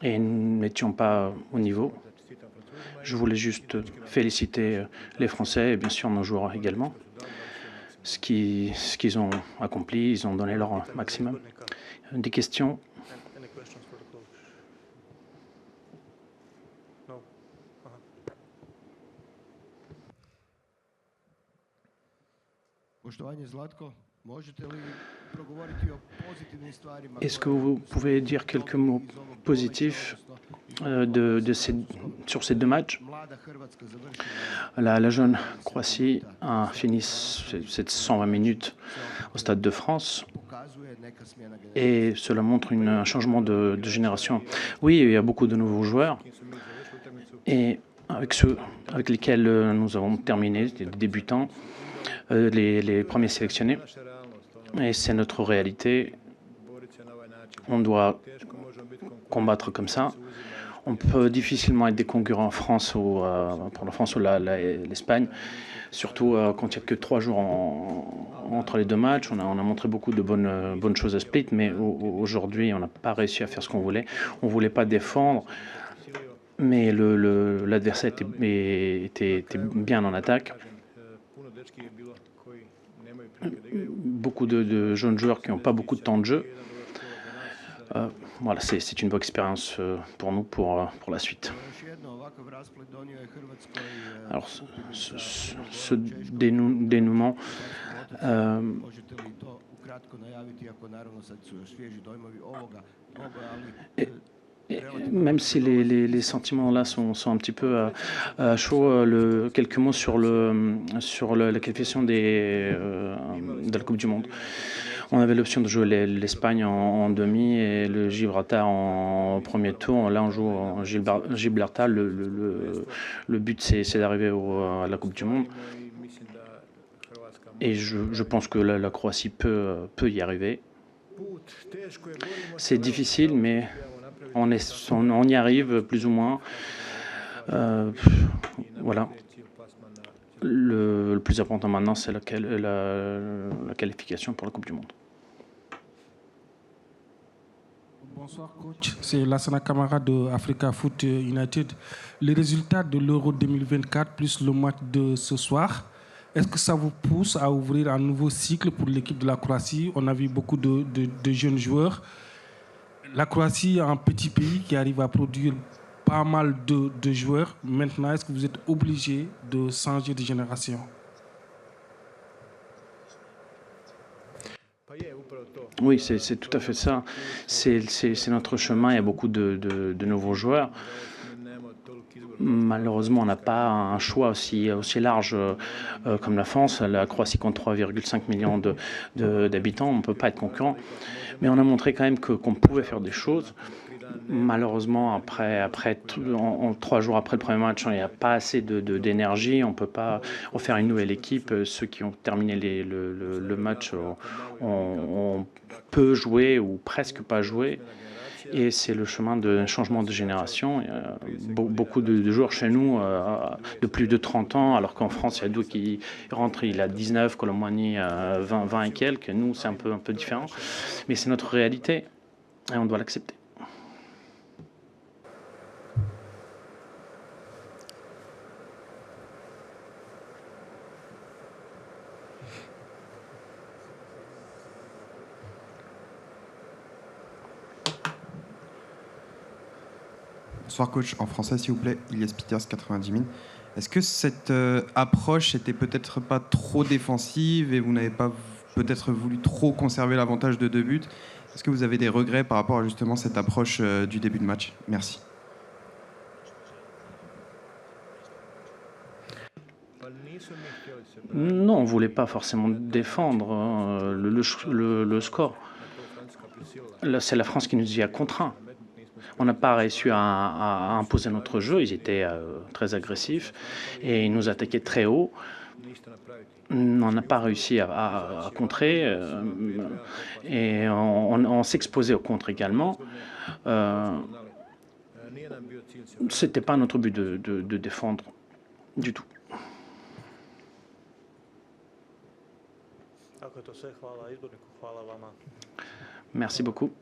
et nous n'étions pas au niveau. Je voulais juste féliciter les Français et bien sûr nos joueurs également. Ce qu'ils ont accompli, ils ont donné leur maximum. Des questions? Any questions for the coach? No? Poštovanje Zlatko, možete li progovoriti o pozitivnim stvarima? Est-ce que vous pouvez dire quelques mots positifs sur ces deux matchs? Mlada Hrvatska završila La jeune Croatie a fini ces 120 minutes au Stade de France pokazuje neka smjena generacije. et cela montre un changement de génération. Oui, il y a beaucoup de nouveaux joueurs et avec ceux avec lesquels nous avons terminé, des débutants, les premiers sélectionnés. Et c'est notre réalité. On doit combattre comme ça. On peut difficilement être des concurrents en France pour la France ou l'Espagne, surtout quand il n'y a que 3 jours entre les deux matchs. On a montré beaucoup de bonnes choses à Split, mais aujourd'hui, on n'a pas réussi à faire ce qu'on voulait. On ne voulait pas défendre, mais l'adversaire était bien en attaque. Beaucoup de jeunes joueurs qui n'ont pas beaucoup de temps de jeu. Voilà, c'est une bonne expérience pour nous pour la suite. Još jedno, ovakav rasplet donio je Hrvatskoj Alors, ce dénouement, možete li to ukratko najaviti, ako naravno sad su još svježi dojmovi ovoga, ali et même si les sentiments là sont un petit peu chauds, quelques mots sur la qualification de la Coupe du Monde. On avait l'option de jouer l'Espagne en demi et le Gibraltar en premier tour. Là, on joue en Gibraltar. Le but, c'est d'arriver à la Coupe du Monde. Et je pense que la Croatie peut y arriver. C'est difficile, mais on y arrive plus ou moins. Voilà. Le plus important maintenant, c'est la qualification pour la Coupe du Monde. Bonsoir coach, c'est Lassana Camara de Africa Foot United. Les résultats de l'Euro 2024 plus le match de ce soir, est-ce que ça vous pousse à ouvrir un nouveau cycle pour l'équipe de la Croatie? On a vu beaucoup de jeunes joueurs. La Croatie est un petit pays qui arrive à produire pas mal de joueurs. Maintenant, est-ce que vous êtes obligé de changer de génération? Oui, c'est tout à fait ça. C'est notre chemin. Il y a beaucoup de nouveaux joueurs. Malheureusement, on n'a pas un choix aussi large comme la France. La Croatie compte 3,5 millions d'habitants. On ne peut pas être concurrent. Mais on a montré quand même qu'on pouvait faire des choses. Malheureusement, en 3 jours après le premier match, il n'y a pas assez d'énergie. On ne peut pas refaire une nouvelle équipe. Ceux qui ont terminé le match on peut jouer ou presque pas jouer. Et c'est le chemin d'un changement de génération. Il y a beaucoup de joueurs chez nous de plus de 30 ans, alors qu'en France, il y a deux qui rentrent, il a 19, Colomboigny 20 et quelques. Nous, c'est un peu différent. Mais c'est notre réalité et on doit l'accepter. Bonsoir coach, en français s'il vous plaît, Ilias Peters, 90 000. Est-ce que cette approche était peut-être pas trop défensive et vous n'avez pas peut-être voulu trop conserver l'avantage de 2 buts? Est-ce que vous avez des regrets par rapport à justement cette approche du début de match? Merci. Non, on ne voulait pas forcément défendre le score. C'est la France qui nous y a contraints. On n'a pas réussi à imposer notre jeu. Ils étaient très agressifs et ils nous attaquaient très haut. On n'a pas réussi à contrer et on s'exposait au contre également. C'était pas notre but de défendre du tout. Merci beaucoup.